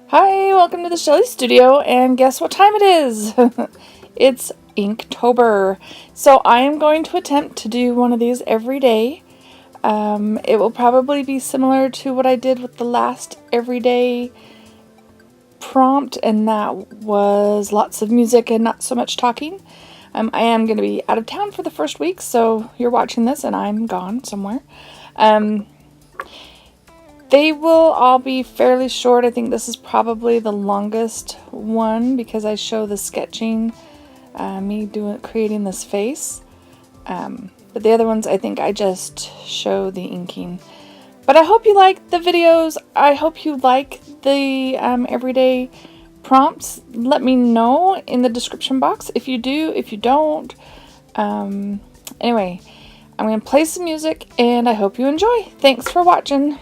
Hi, welcome to the Shelley Studio, and guess what time it is? It's Inktober. So I am going to attempt to do one of these every day. It will probably be similar to what I did with the last everyday prompt, and that was lots of music and not so much talking. I am going to be out of town for the first week, so you're watching this and I'm gone somewhere. They will all be fairly short. I think this is probably the longest one because I show the sketching, creating this face. But the other ones, I think I just show the inking. But I hope you like the videos. I hope you like the everyday prompts. Let me know in the description box if you do, if you don't. Anyway, I'm going to play some music and I hope you enjoy. Thanks for watching.